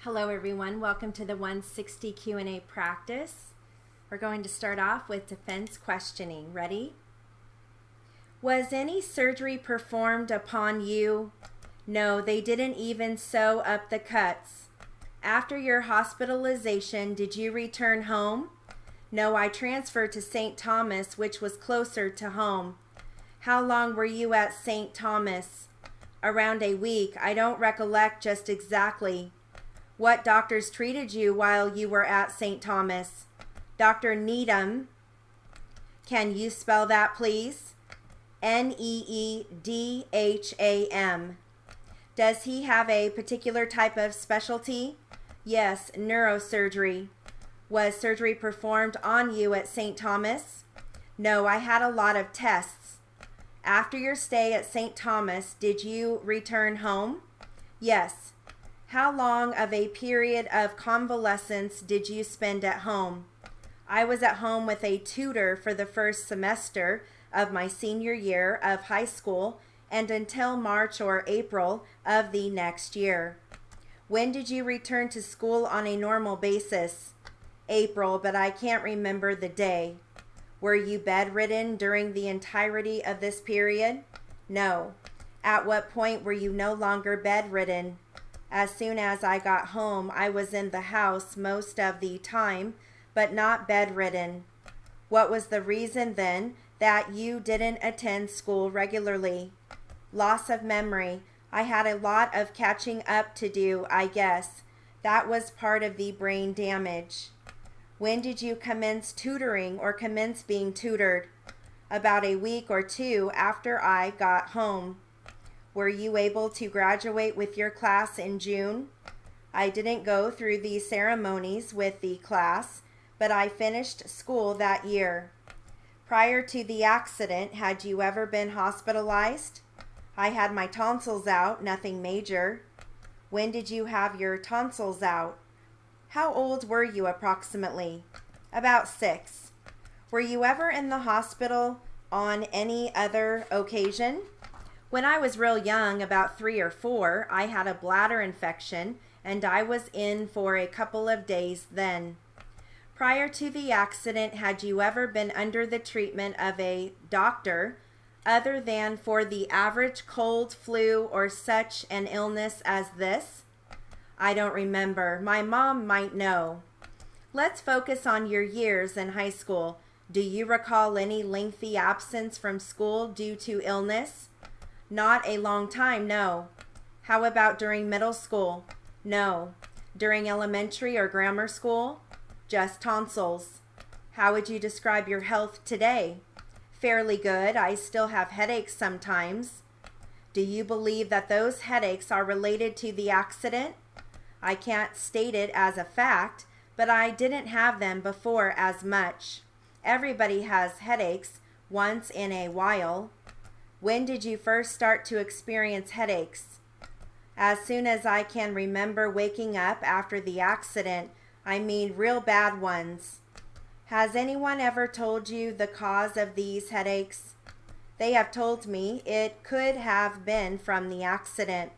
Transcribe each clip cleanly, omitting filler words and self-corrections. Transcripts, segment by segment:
Hello everyone, welcome to the 160 Q&A practice. We're going to start off with defense questioning. Ready? Was any surgery performed upon you? No, they didn't even sew up the cuts. After your hospitalization, did you return home? No, I transferred to St. Thomas, which was closer to home. How long were you at St. Thomas? Around a week. I don't recollect just exactly. What doctors treated you while you were at St. Thomas? Dr. Needham. Can you spell that, please? Needham. Does he have a particular type of specialty? Yes, neurosurgery. Was surgery performed on you at St. Thomas? No, I had a lot of tests. After your stay at St. Thomas, did you return home? Yes. How long of a period of convalescence did you spend at home? I was at home with a tutor for the first semester of my senior year of high school and until March or April of the next year. When did you return to school on a normal basis? April, but I can't remember the day. Were you bedridden during the entirety of this period? No. At what point were you no longer bedridden? As soon as I got home, I was in the house most of the time, but not bedridden. What was the reason then that you didn't attend school regularly? Loss of memory. I had a lot of catching up to do, I guess. That was part of the brain damage. When did you commence tutoring or commence being tutored? About a week or two after I got home. Were you able to graduate with your class in June? I didn't go through the ceremonies with the class, but I finished school that year. Prior to the accident, had you ever been hospitalized? I had my tonsils out, nothing major. When did you have your tonsils out? How old were you approximately? About 6. Were you ever in the hospital on any other occasion? When I was real young, about 3 or 4, I had a bladder infection and I was in for a couple of days then. Prior to the accident, had you ever been under the treatment of a doctor other than for the average cold, flu, or such an illness as this? I don't remember. My mom might know. Let's focus on your years in high school. Do you recall any lengthy absence from school due to illness? Not a long time, no. How about during middle school? No. During elementary or grammar school? Just tonsils. How would you describe your health today? Fairly good. I still have headaches sometimes. Do you believe that those headaches are related to the accident? I can't state it as a fact, but I didn't have them before as much. Everybody has headaches once in a while. When did you first start to experience headaches? As soon as I can remember waking up after the accident, I mean real bad ones. Has anyone ever told you the cause of these headaches? They have told me it could have been from the accident.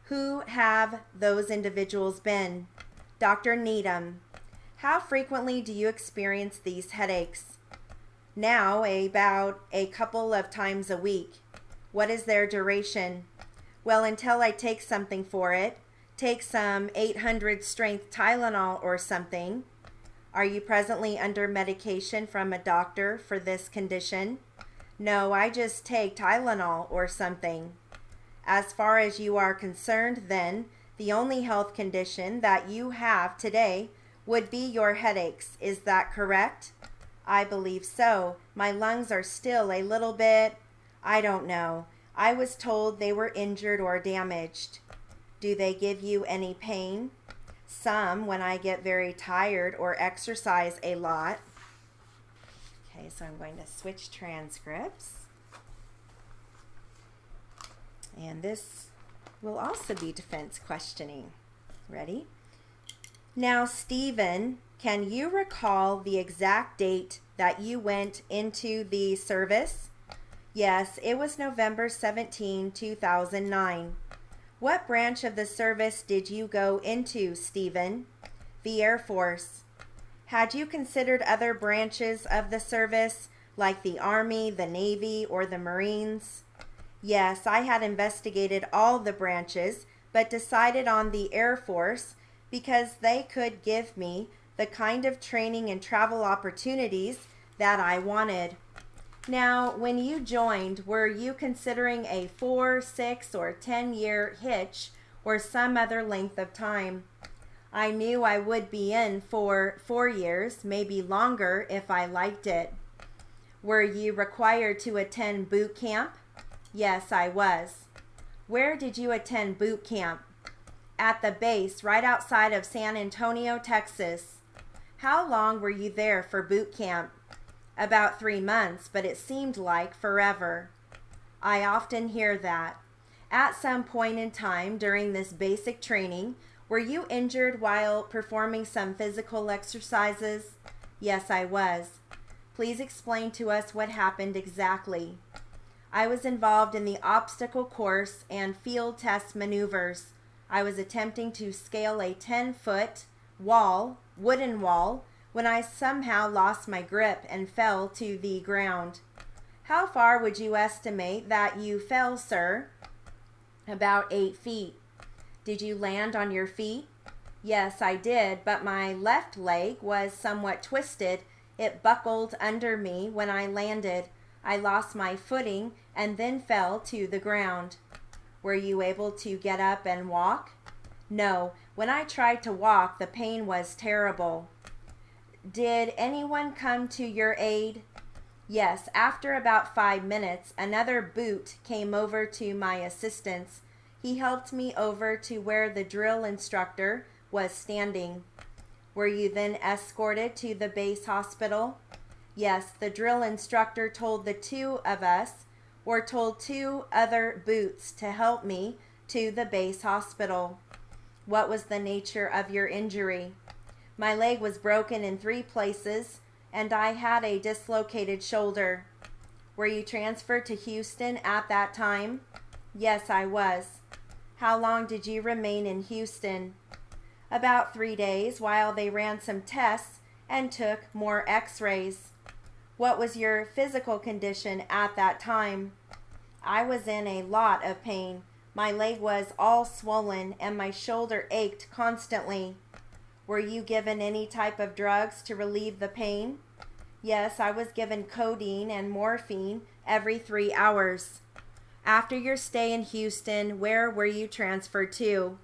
Who have those individuals been? Dr. Needham. How frequently do you experience these headaches? Now, about a couple of times a week. What is their duration? Well, until I take something for it. Take some 800 strength Tylenol or something. Are you presently under medication from a doctor for this condition? No, I just take Tylenol or something. As far as you are concerned, then, the only health condition that you have today would be your headaches. Is that correct? I believe so. My lungs are still a little bit, I don't know. I was told they were injured or damaged. Do they give you any pain? Some when I get very tired or exercise a lot. Okay, so I'm going to switch transcripts. And this will also be defense questioning. Ready? Now, Stephen, can you recall the exact date that you went into the service? Yes, it was November 17, 2009. What branch of the service did you go into, Stephen? The Air Force. Had you considered other branches of the service, like the Army, the Navy, or the Marines? Yes, I had investigated all the branches, but decided on the Air Force because they could give me the kind of training and travel opportunities that I wanted. Now, when you joined, were you considering a 4, 6, or 10-year hitch or some other length of time? I knew I would be in for 4 years, maybe longer if I liked it. Were you required to attend boot camp? Yes, I was. Where did you attend boot camp? At the base right outside of San Antonio, Texas. How long were you there for boot camp? About 3 months, but it seemed like forever. I often hear that. At some point in time during this basic training, were you injured while performing some physical exercises? Yes, I was. Please explain to us what happened exactly. I was involved in the obstacle course and field test maneuvers. I was attempting to scale a 10-foot wooden wall, when I somehow lost my grip and fell to the ground. How far would you estimate that you fell, sir? About 8 feet. Did you land on your feet? Yes, I did, but my left leg was somewhat twisted. It buckled under me when I landed. I lost my footing and then fell to the ground. Were you able to get up and walk? No, when I tried to walk, the pain was terrible. Did anyone come to your aid? Yes, after about 5 minutes, another boot came over to my assistance. He helped me over to where the drill instructor was standing. Were you then escorted to the base hospital? Yes, the drill instructor told the 2 of us, or told 2 other boots to help me to the base hospital. What was the nature of your injury? My leg was broken in 3 places, and I had a dislocated shoulder. Were you transferred to Houston at that time? Yes, I was. How long did you remain in Houston? About 3 days, while they ran some tests and took more x-rays. What was your physical condition at that time? I was in a lot of pain. My leg was all swollen and my shoulder ached constantly. Were you given any type of drugs to relieve the pain? Yes, I was given codeine and morphine every 3 hours. After your stay in Houston, where were you transferred to?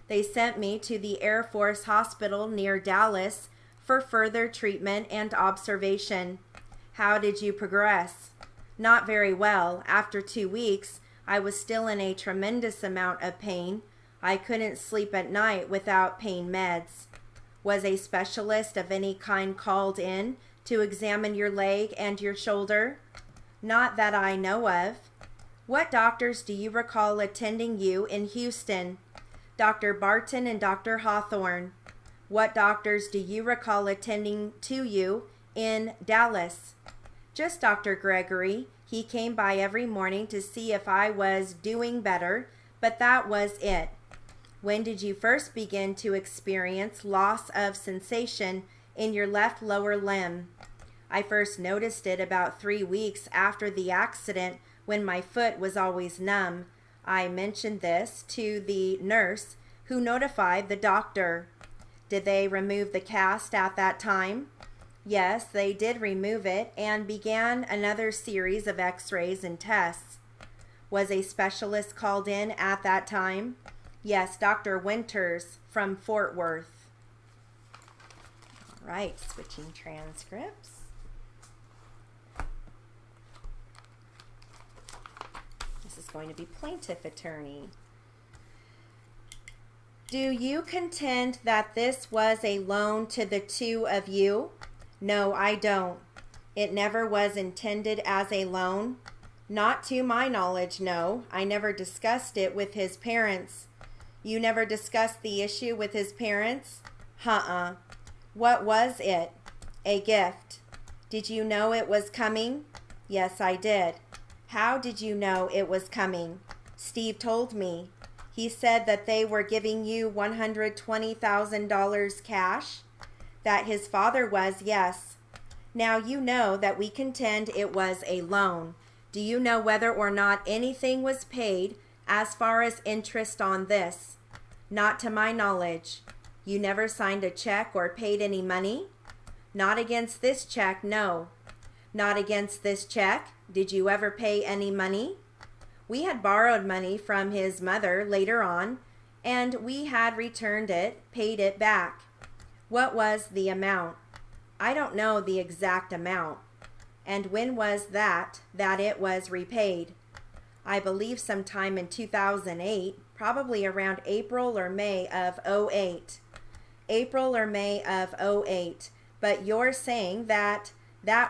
They sent me to the Air Force Hospital near Dallas for further treatment and observation. How did you progress? Not very well. After 2 weeks, I was still in a tremendous amount of pain. I couldn't sleep at night without pain meds. Was a specialist of any kind called in to examine your leg and your shoulder? Not that I know of. What doctors do you recall attending you in Houston? Dr. Barton and Dr. Hawthorne. What doctors do you recall attending to you in Dallas? Just Dr. Gregory. He came by every morning to see if I was doing better, but that was it. When did you first begin to experience loss of sensation in your left lower limb? I first noticed it about 3 weeks after the accident when my foot was always numb. I mentioned this to the nurse who notified the doctor. Did they remove the cast at that time? Yes, they did remove it and began another series of x-rays and tests. Was a specialist called in at that time? Yes, Dr. Winters from Fort Worth. All right, switching transcripts. This is going to be plaintiff attorney. Do you contend that this was a loan to the 2 of you? No, I don't. It never was intended as a loan. Not to my knowledge, no. I never discussed it with his parents. You never discussed the issue with his parents? What was it? A gift. Did you know it was coming? Yes, I did. How did you know it was coming? Steve told me. He said that they were giving you $120,000 cash. That his father was, yes. Now you know that we contend it was a loan. Do you know whether or not anything was paid as far as interest on this? Not to my knowledge. You never signed a check or paid any money? Not against this check, no. Not against this check? Did you ever pay any money? We had borrowed money from his mother later on, and we had returned it, paid it back. What was the amount? I don't know the exact amount. And when was that it was repaid? I believe sometime in 2008, probably around April or May of '08. April or May of '08. But you're saying that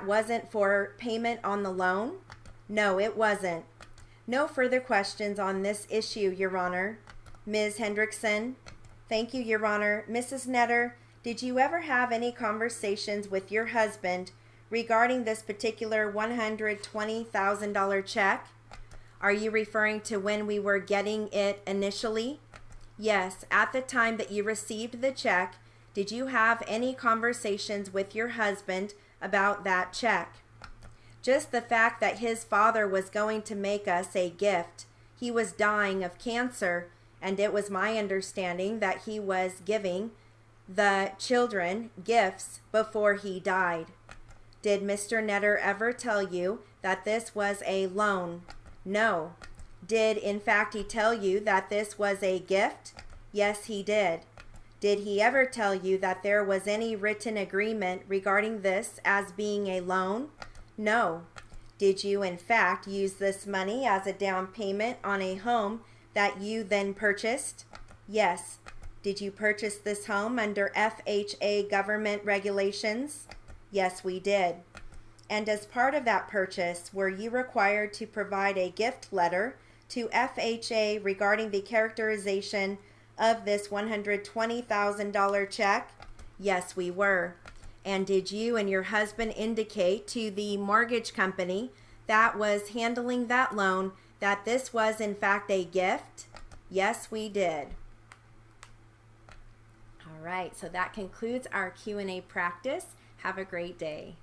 wasn't for payment on the loan? No, it wasn't. No further questions on this issue, Your Honor. Ms. Hendrickson? Thank you, Your Honor. Mrs. Netter, did you ever have any conversations with your husband regarding this particular $120,000 check? Are you referring to when we were getting it initially? Yes, at the time that you received the check, did you have any conversations with your husband about that check? Just the fact that his father was going to make us a gift. He was dying of cancer, and it was my understanding that he was giving the children gifts before he died. Did Mr. Netter ever tell you that this was a loan? No. Did in fact he tell you that this was a gift? Yes, he did. Did he ever tell you that there was any written agreement regarding this as being a loan? No. Did you in fact use this money as a down payment on a home that you then purchased? Yes. Did you purchase this home under FHA government regulations? Yes, we did. And as part of that purchase, were you required to provide a gift letter to FHA regarding the characterization of this $120,000 check? Yes, we were. And did you and your husband indicate to the mortgage company that was handling that loan that this was in fact a gift? Yes, we did. All right, so that concludes our Q&A practice. Have a great day.